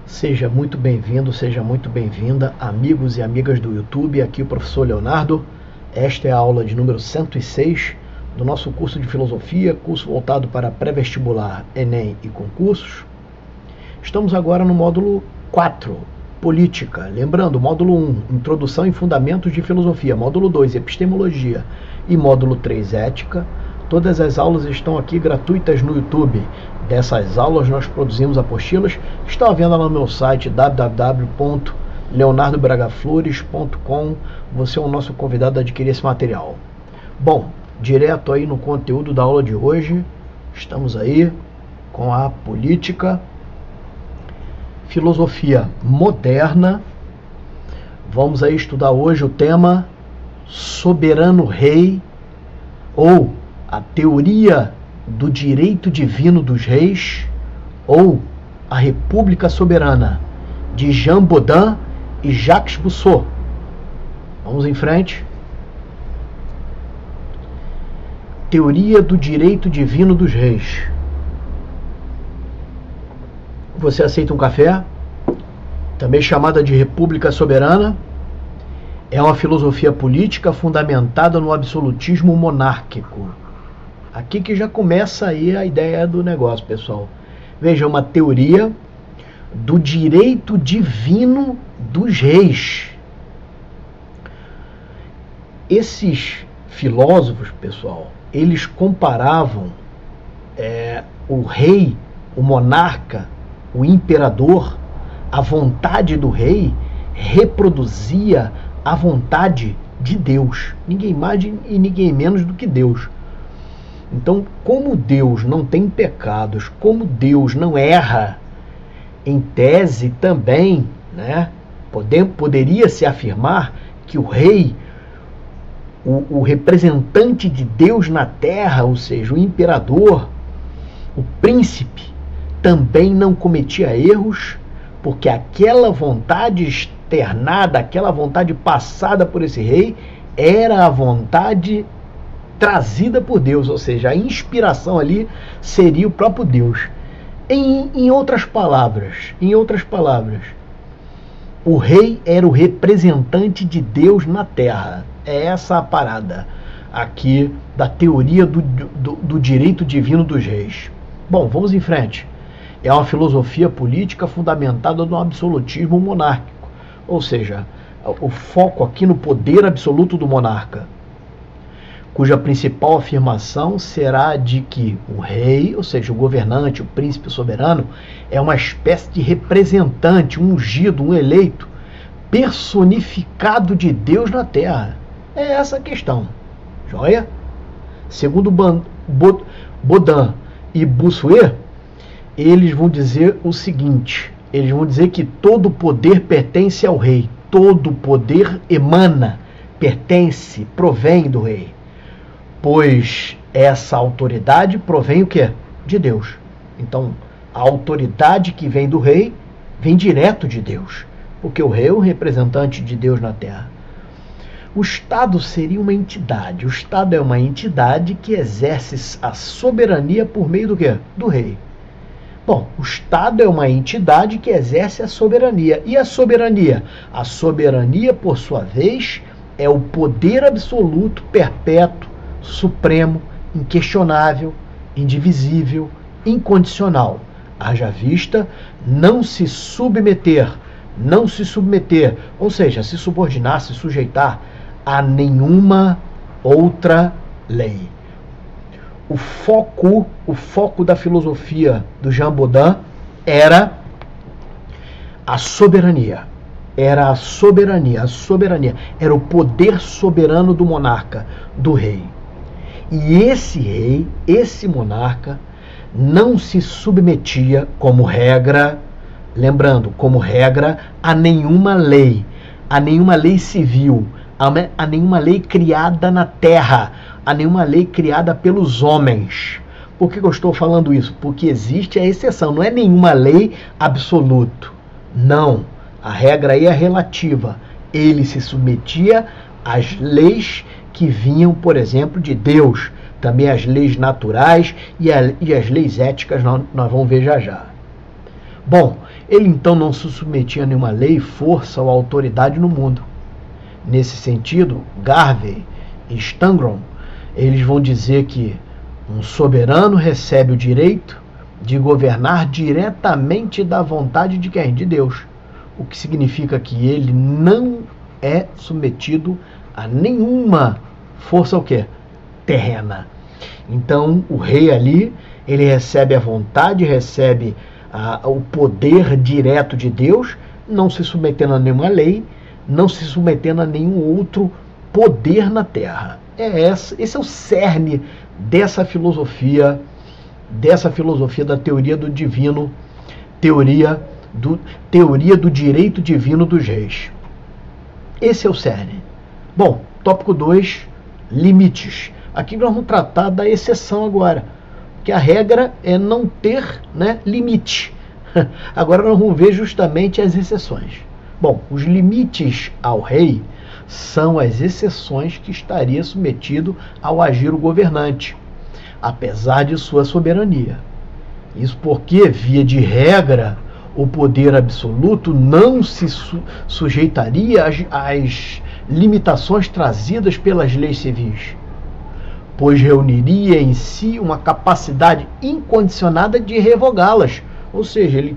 Seja muito bem-vindo, seja muito bem-vinda, amigos e amigas do YouTube. Aqui o professor Leonardo. Esta é a aula de número 106 do nosso curso de filosofia, curso voltado para pré-vestibular, Enem e concursos. Estamos agora no módulo 4, política. Lembrando, módulo 1, introdução e fundamentos de filosofia, módulo 2, epistemologia e módulo 3, ética. Todas as aulas estão aqui gratuitas no YouTube. Dessas aulas nós produzimos apostilas. Estão à venda lá no meu site www.leonardobragaflores.com. Você é o nosso convidado a adquirir esse material. Bom, direto aí no conteúdo da aula de hoje, estamos aí com a política, filosofia moderna. Vamos aí estudar hoje o tema soberano rei, ou a teoria do direito divino dos reis, ou a República Soberana, de Jean Bodin e Jacques Rousseau. Vamos em frente. Teoria do direito divino dos reis. Você aceita um café? Também chamada de República Soberana. É uma filosofia política fundamentada no absolutismo monárquico. Aqui que já começa aí a ideia do negócio, pessoal. Veja, uma teoria do direito divino dos reis. Esses filósofos, pessoal, eles comparavam o rei, o monarca, o imperador, a vontade do rei reproduzia a vontade de Deus. Ninguém mais e ninguém menos do que Deus. Então, como Deus não tem pecados, como Deus não erra, em tese também, né, poderia-se afirmar que o rei, o representante de Deus na terra, ou seja, o imperador, o príncipe, também não cometia erros, porque aquela vontade externada, aquela vontade passada por esse rei, era a vontade trazida por Deus, ou seja, a inspiração ali seria o próprio Deus. Em outras palavras, o rei era o representante de Deus na terra. É essa a parada aqui da teoria do direito divino dos reis. Bom, vamos em frente. É uma filosofia política fundamentada no absolutismo monárquico, ou seja, o foco aqui no poder absoluto do monarca, cuja principal afirmação será de que o rei, ou seja, o governante, o príncipe soberano, é uma espécie de representante, um ungido, um eleito, personificado de Deus na terra. É essa a questão. Joia? Segundo Bodin e Bossuet, eles vão dizer o seguinte: eles vão dizer que todo poder pertence ao rei, todo poder emana, pertence, provém do rei. Pois essa autoridade provém o quê? De Deus. Então, a autoridade que vem do rei vem direto de Deus, porque o rei é o representante de Deus na terra. O Estado seria uma entidade. O Estado é uma entidade que exerce a soberania por meio do quê? Do rei. Bom, o Estado é uma entidade que exerce a soberania. E a soberania? A soberania, por sua vez, é o poder absoluto, perpétuo, supremo, inquestionável, indivisível, incondicional. Haja vista, não se submeter, ou seja, se subordinar, se sujeitar a nenhuma outra lei. O foco da filosofia do Jean Bodin era a soberania. Era o poder soberano do monarca, do rei. E esse rei, esse monarca, não se submetia como regra, lembrando, como regra, a nenhuma lei civil, a nenhuma lei criada na terra, a nenhuma lei criada pelos homens. Por que eu estou falando isso? Porque existe a exceção, não é nenhuma lei absoluta. Não, a regra aí é relativa. Ele se submetia às leis que vinham, por exemplo, de Deus, também as leis naturais e as leis éticas nós vamos ver já já. Bom, Ele então não se submetia a nenhuma lei, força ou autoridade no mundo. Nesse sentido, Garvey e Stangron, eles vão dizer que um soberano recebe o direito de governar diretamente da vontade de quem? De Deus. O que significa que ele não é submetido a nenhuma força o quê? Terrena. Então, o rei ali, ele recebe a vontade, recebe o poder direto de Deus, não se submetendo a nenhuma lei, não se submetendo a nenhum outro poder na terra. Esse é o cerne dessa filosofia da teoria do divino, teoria do direito divino dos reis. Esse é o cerne. Bom, tópico 2, limites. Aqui nós vamos tratar da exceção agora, que a regra é não ter, né, limite. Agora nós vamos ver justamente as exceções. Bom, os limites ao rei são as exceções que estaria submetido ao agir o governante, apesar de sua soberania. Isso porque, via de regra, o poder absoluto não se sujeitaria às limitações trazidas pelas leis civis, pois reuniria em si uma capacidade incondicionada de revogá-las. Ou seja, ele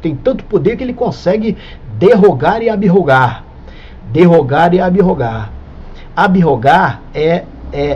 tem tanto poder que ele consegue derrogar e abrogar. Derrogar e abrogar. Abrogar é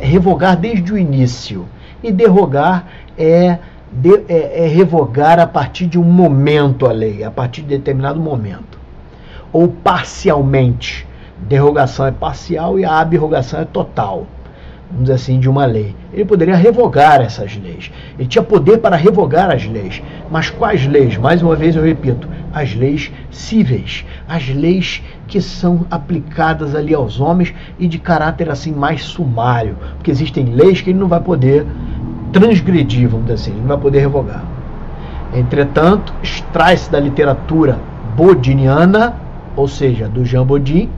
revogar desde o início. E derrogar é revogar a partir de um momento a lei, a partir de determinado momento. Ou parcialmente. Derrogação é parcial e a abrogação é total, vamos dizer assim, de uma lei. Ele poderia revogar essas leis. Ele tinha poder para revogar as leis. Mas quais leis? Mais uma vez eu repito, as leis cíveis, as leis que são aplicadas ali aos homens e de caráter assim mais sumário, porque existem leis que ele não vai poder transgredir, vamos dizer assim, ele não vai poder revogar. Entretanto, extrai-se da literatura bodiniana, ou seja, do Jean Bodin,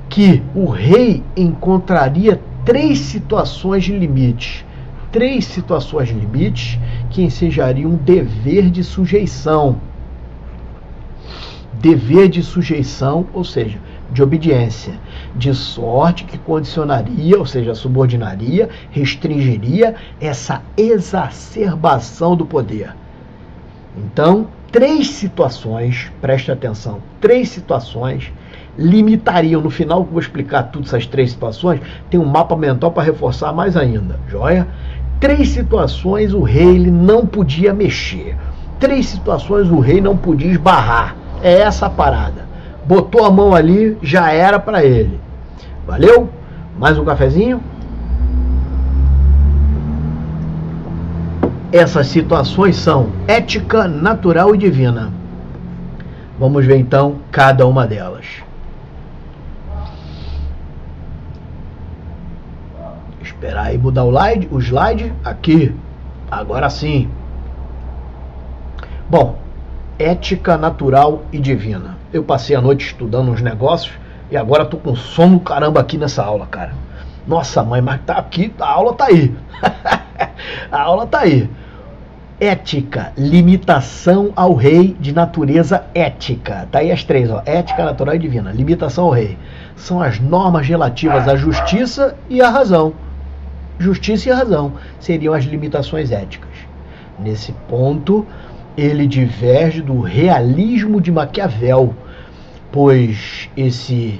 que o rei encontraria 3 situações de limite. 3 situações de limite que ensejariam um dever de sujeição. Dever de sujeição, ou seja, de obediência. De sorte que condicionaria, ou seja, subordinaria, restringiria essa exacerbação do poder. Então, 3 situações, preste atenção, 3 situações limitariam, no final que eu vou explicar tudo essas 3 situações, tem um mapa mental para reforçar mais ainda, joia? 3 situações o rei ele não podia mexer, 3 situações o rei não podia esbarrar, é essa a parada, botou a mão ali, já era para ele, valeu? Mais um cafezinho? Essas situações são ética, natural e divina. Vamos ver então cada uma delas. Esperar aí mudar o slide. Aqui. Agora sim. Bom, ética, natural e divina. Eu passei a noite estudando uns negócios e agora tô com sono caramba aqui nessa aula, cara. Nossa mãe, mas tá aqui, a aula tá aí. A aula tá aí. Ética, limitação ao rei de natureza ética. Tá aí as 3, ó. Ética, natural e divina. Limitação ao rei. São as normas relativas à justiça e à razão. Justiça e razão seriam as limitações éticas. Nesse ponto, ele diverge do realismo de Maquiavel, pois esse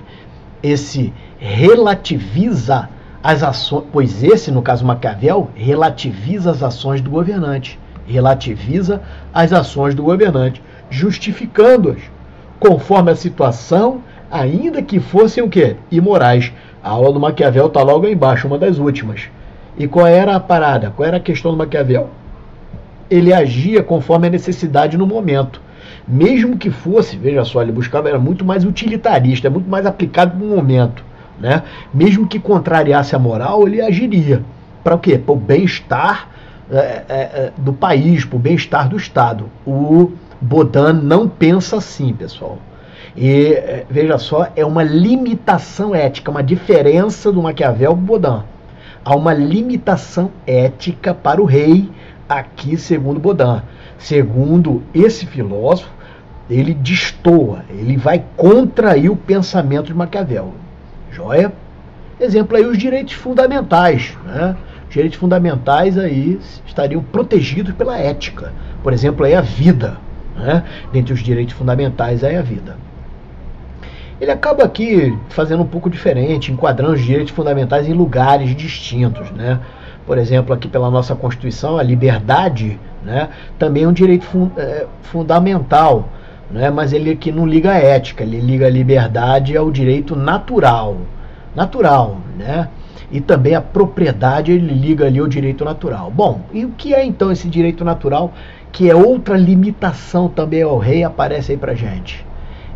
relativiza as ações, pois esse, no caso Maquiavel, relativiza as ações do governante. Relativiza as ações do governante, justificando-as, conforme a situação, ainda que fossem o quê? Imorais. A aula do Maquiavel está logo aí embaixo, uma das últimas. E qual era a parada? Qual era a questão do Maquiavel? Ele agia conforme a necessidade no momento. Mesmo que fosse, veja só, ele buscava, era muito mais utilitarista, muito mais aplicado no momento, né? Mesmo que contrariasse a moral, ele agiria. Para o quê? Para o bem-estar do país, para o bem-estar do Estado. O Bodin não pensa assim, pessoal. E veja só, é uma limitação ética, uma diferença do Maquiavel para o Bodin. Há uma limitação ética para o rei aqui segundo Baudin. Segundo esse filósofo, ele destoa, ele vai contrair o pensamento de Maquiavel. Joia? Exemplo aí os direitos fundamentais, né? Os direitos fundamentais aí estariam protegidos pela ética. Por exemplo, aí a vida, né? Dentre os direitos fundamentais aí a vida. Ele acaba aqui fazendo um pouco diferente, enquadrando os direitos fundamentais em lugares distintos, né? Por exemplo, aqui pela nossa Constituição, a liberdade, né, também é um direito fundamental, né? Mas ele aqui não liga a ética, ele liga a liberdade ao direito natural, né? E também a propriedade ele liga ali ao direito natural. Bom, e o que é então esse direito natural, que é outra limitação também ao rei, aparece aí pra gente?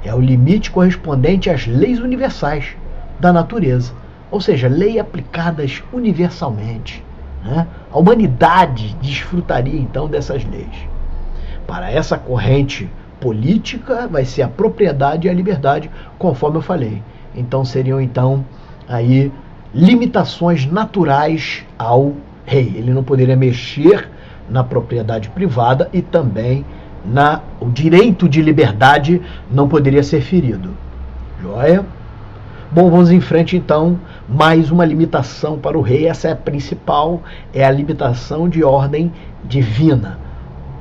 É o limite correspondente às leis universais da natureza, ou seja, leis aplicadas universalmente, né? A humanidade desfrutaria então dessas leis. Para essa corrente política vai ser a propriedade e a liberdade, conforme eu falei. Então seriam então aí limitações naturais ao rei. Ele não poderia mexer na propriedade privada e também o direito de liberdade não poderia ser ferido. Joia? Bom, vamos em frente então. Mais uma limitação para o rei. Essa é a principal, é a limitação de ordem divina.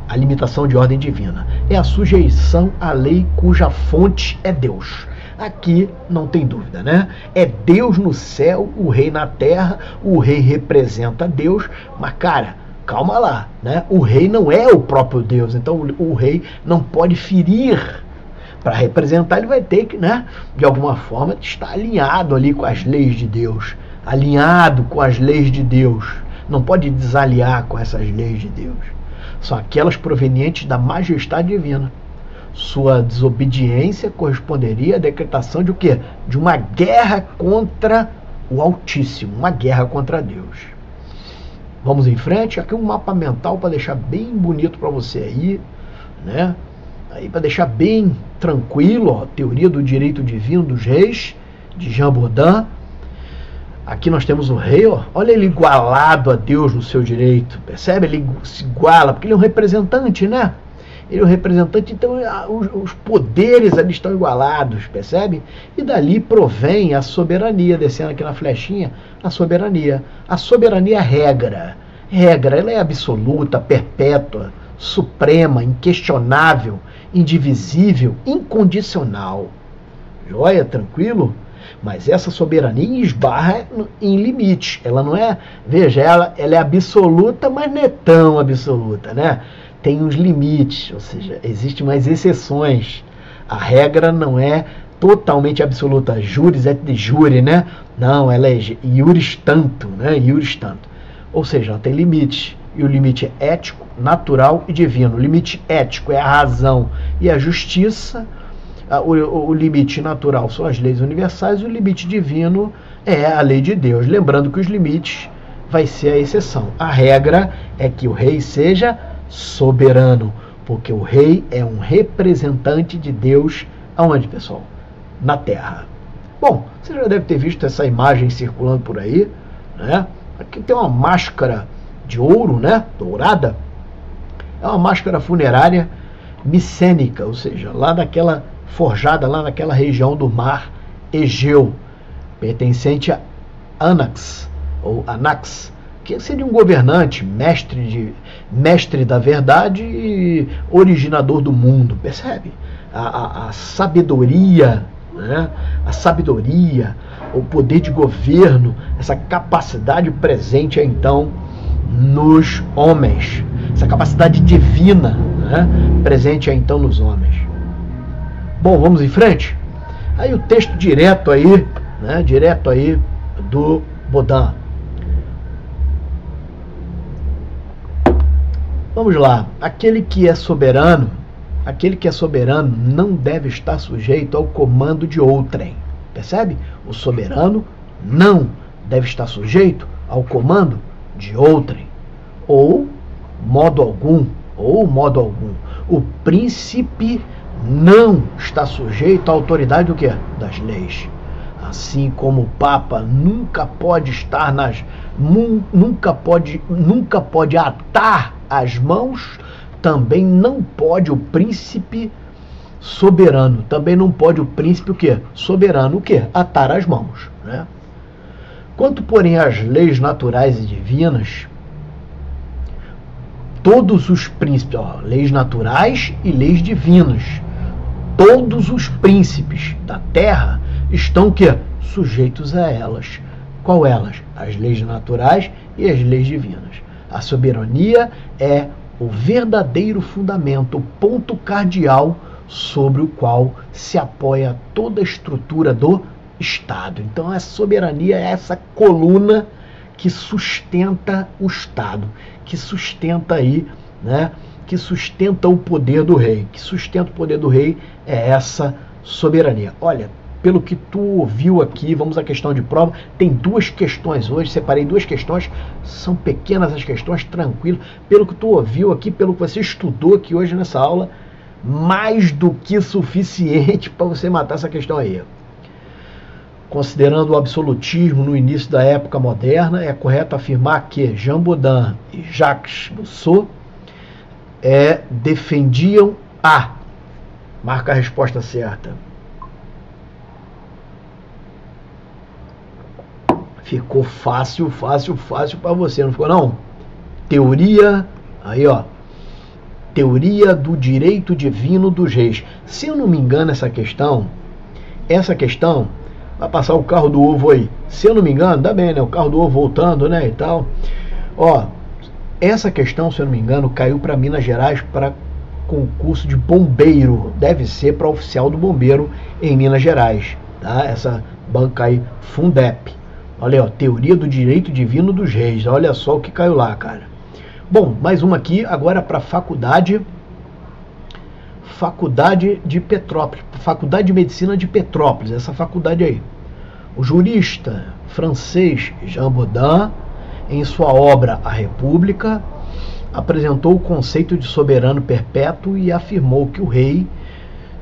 A limitação de ordem divina é a sujeição à lei cuja fonte é Deus. Aqui não tem dúvida, né? É Deus no céu, o rei na terra. O rei representa Deus, mas cara, calma lá, né? O rei não é o próprio Deus, então o rei não pode ferir. Para representar, ele vai ter que, né, de alguma forma, estar alinhado ali com as leis de Deus, alinhado com as leis de Deus. Não pode desaliar com essas leis de Deus. São aquelas provenientes da majestade divina. Sua desobediência corresponderia à decretação de o quê? De uma guerra contra o Altíssimo, uma guerra contra Deus. Vamos em frente. Aqui um mapa mental para deixar bem bonito para você aí, né? Aí para deixar bem tranquilo, ó, teoria do direito divino dos reis, de Jean Baudin. Aqui nós temos o rei, ó, olha ele igualado a Deus no seu direito, percebe? Ele se iguala, porque ele é um representante, né? Ele é um representante, então os poderes ali estão igualados, percebe? E dali provém a soberania, descendo aqui na flechinha, a soberania. A soberania é regra. Regra, ela é absoluta, perpétua, suprema, inquestionável, indivisível, incondicional. Joia? Tranquilo? Mas essa soberania esbarra em limite. Ela não é, veja, ela é absoluta, mas não é tão absoluta, né? Tem uns limites, ou seja, existem mais exceções. A regra não é totalmente absoluta. Juris et de jure, né? Não, ela é iuris tanto, né? Iuris tanto. Ou seja, ela tem limites. E o limite é ético, natural e divino. O limite ético é a razão e a justiça. O limite natural são as leis universais. O limite divino é a lei de Deus. Lembrando que os limites vai ser a exceção. A regra é que o rei seja soberano, porque o rei é um representante de Deus. Aonde, pessoal? Na terra. Bom, você já deve ter visto essa imagem circulando por aí, né? Aqui tem uma máscara de ouro, né? Dourada. É uma máscara funerária micênica, ou seja, forjada lá naquela região do mar Egeu, pertencente a Anax, ou Anax, que seria um governante, mestre da verdade e originador do mundo, percebe? A sabedoria, né? A sabedoria, o poder de governo, essa capacidade presente então nos homens, essa capacidade divina, né? Presente então nos homens. Bom, vamos em frente? Aí o texto direto aí, né? Direto aí do Baudin. Vamos lá. Aquele que é soberano não deve estar sujeito ao comando de outrem. Percebe? O soberano não deve estar sujeito ao comando de outrem. Ou modo algum. O príncipe não está sujeito à autoridade do quê? Das leis. Assim como o Papa nunca pode estar nunca pode atar as mãos, também não pode o príncipe soberano, também não pode o príncipe o quê? Soberano, o quê? Atar as mãos, né? Quanto, porém, às leis naturais e divinas, todos os príncipes, leis naturais e leis divinas, todos os príncipes da terra estão o quê? Sujeitos a elas. Qual elas? As leis naturais e as leis divinas. A soberania é o verdadeiro fundamento, o ponto cardeal sobre o qual se apoia toda a estrutura do Estado. Então a soberania é essa coluna que sustenta o Estado, que sustenta aí, né, que sustenta o poder do rei, que sustenta o poder do rei é essa soberania. Olha, pelo que tu ouviu aqui, vamos à questão de prova, tem duas questões hoje, separei duas questões, são pequenas as questões, tranquilo, pelo que tu ouviu aqui, pelo que você estudou aqui hoje nessa aula, mais do que suficiente para você matar essa questão aí. Considerando o absolutismo no início da época moderna, é correto afirmar que Jean Baudin e Jacques Rousseau defendiam a... Marca a resposta certa. Ficou fácil para você, não ficou não? Teoria, aí ó, teoria do direito divino dos reis. Se eu não me engano, essa questão vai passar o carro do ovo aí. Se eu não me engano, dá bem, né? O carro do ovo voltando, né? E tal. Ó, essa questão, se eu não me engano, caiu para Minas Gerais para concurso de bombeiro. Deve ser para oficial do bombeiro em Minas Gerais, tá? Essa banca aí, Fundep. Olha aí, ó, teoria do direito divino dos reis. Olha só o que caiu lá, cara. Bom, mais uma aqui, agora para Faculdade de Petrópolis, Faculdade de Medicina de Petrópolis, essa faculdade aí. O jurista francês Jean Baudin, em sua obra A República, apresentou o conceito de soberano perpétuo e afirmou que o rei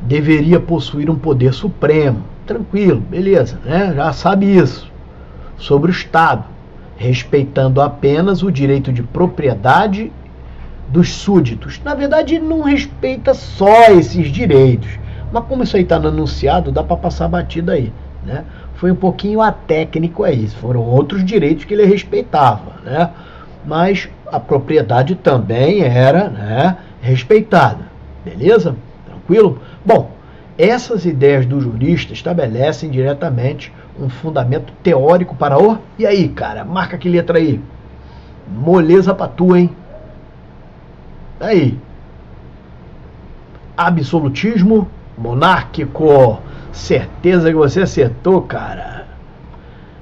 deveria possuir um poder supremo. Tranquilo, beleza, né? Já sabe isso. Sobre o Estado, respeitando apenas o direito de propriedade dos súditos. Na verdade, não respeita só esses direitos, mas como isso aí está no enunciado, dá para passar batida aí, né? Foi um pouquinho atécnico aí, foram outros direitos que ele respeitava, né? Mas a propriedade também era, né, respeitada, beleza? Tranquilo? Bom, essas ideias do jurista estabelecem diretamente um fundamento teórico para o... E aí, cara, marca que letra aí. Moleza pra tu, hein? Aí. Absolutismo monárquico. Certeza que você acertou, cara.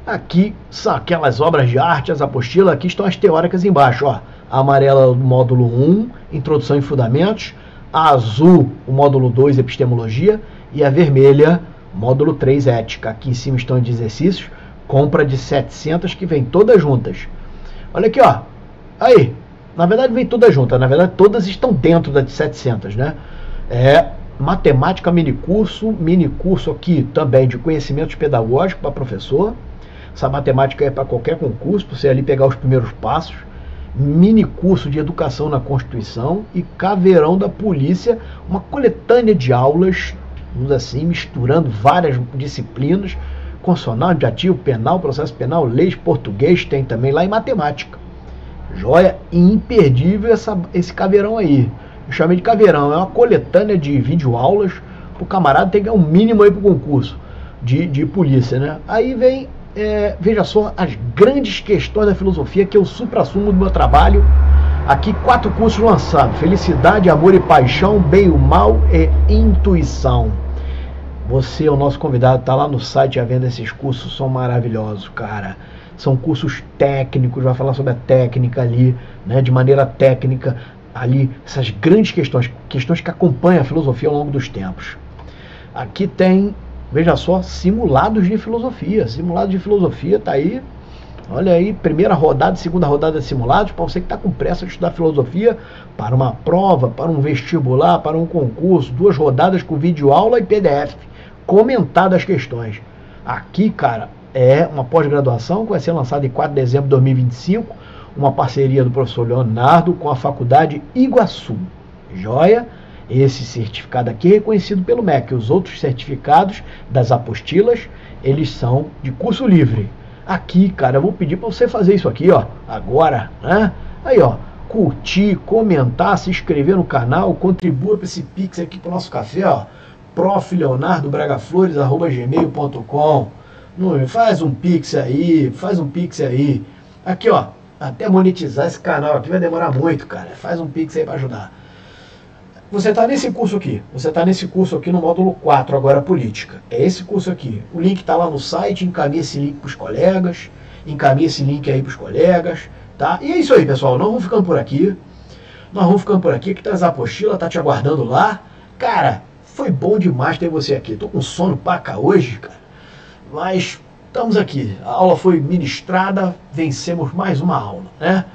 Aqui são aquelas obras de arte, as apostilas. Aqui estão as teóricas embaixo, ó. A amarela, o módulo 1, Introdução e Fundamentos. A azul, o módulo 2, Epistemologia. E a vermelha, módulo 3, Ética. Aqui em cima estão de exercícios. Compra de 700 que vem todas juntas. Olha aqui, ó. Aí. Na verdade, vem todas juntas. Na verdade, todas estão dentro da de 700, né? Matemática minicurso. Minicurso aqui também de conhecimentos pedagógicos para professor. Essa matemática é para qualquer concurso, para você ali pegar os primeiros passos. Mini curso de educação na Constituição e Caveirão da Polícia, uma coletânea de aulas, vamos assim, misturando várias disciplinas, constitucional, administrativo, penal, processo penal, leis, português, tem também lá, e matemática. Joia e imperdível esse caveirão aí. Eu chamei de caveirão, é uma coletânea de videoaulas para o camarada ter que ganhar um mínimo aí para o concurso de polícia, né? Aí vem... veja só as grandes questões da filosofia, que é o suprassumo do meu trabalho. Aqui 4 cursos lançados: Felicidade, Amor e Paixão, Bem e o Mal e Intuição. Você é o nosso convidado, tá lá no site à venda. Esses cursos são maravilhosos, cara. São cursos técnicos, vai falar sobre a técnica ali, né, de maneira técnica ali, essas grandes questões que acompanham a filosofia ao longo dos tempos. Aqui tem, veja só, simulados de filosofia. Simulado de filosofia tá aí. Olha aí, primeira rodada, segunda rodada de simulados, para você que está com pressa de estudar filosofia para uma prova, para um vestibular, para um concurso. 2 rodadas com videoaula e PDF, comentado as questões. Aqui, cara, é uma pós-graduação que vai ser lançada em 4 de dezembro de 2025. uma parceria do professor Leonardo com a Faculdade Iguaçu. Joia? Esse certificado aqui é reconhecido pelo MEC. Os outros certificados das apostilas, eles são de curso livre. Aqui, cara, eu vou pedir para você fazer isso aqui, ó, agora, né? Aí, ó, curtir, comentar, se inscrever no canal, contribua para esse Pix aqui pro nosso café, ó, profleonardobragaflores@gmail.com. Faz um Pix aí, Aqui, ó, até monetizar esse canal aqui vai demorar muito, cara. Faz um Pix aí para ajudar. Você está nesse curso aqui, no módulo 4, agora política. É esse curso aqui. O link está lá no site, encaminha esse link para os colegas, tá? E é isso aí, pessoal. Nós vamos ficando por aqui. Que tá as apostilas, tá te aguardando lá. Cara, foi bom demais ter você aqui. Tô com sono paca hoje, cara. Mas estamos aqui. A aula foi ministrada, vencemos mais uma aula, né?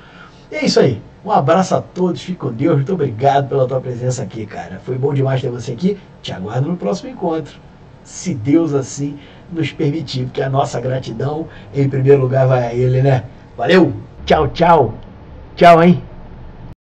E é isso aí. Um abraço a todos, fique com Deus, muito obrigado pela tua presença aqui, cara. Foi bom demais ter você aqui, te aguardo no próximo encontro. Se Deus assim nos permitir, porque a nossa gratidão, em primeiro lugar, vai a Ele, né? Valeu, tchau, tchau, tchau, hein?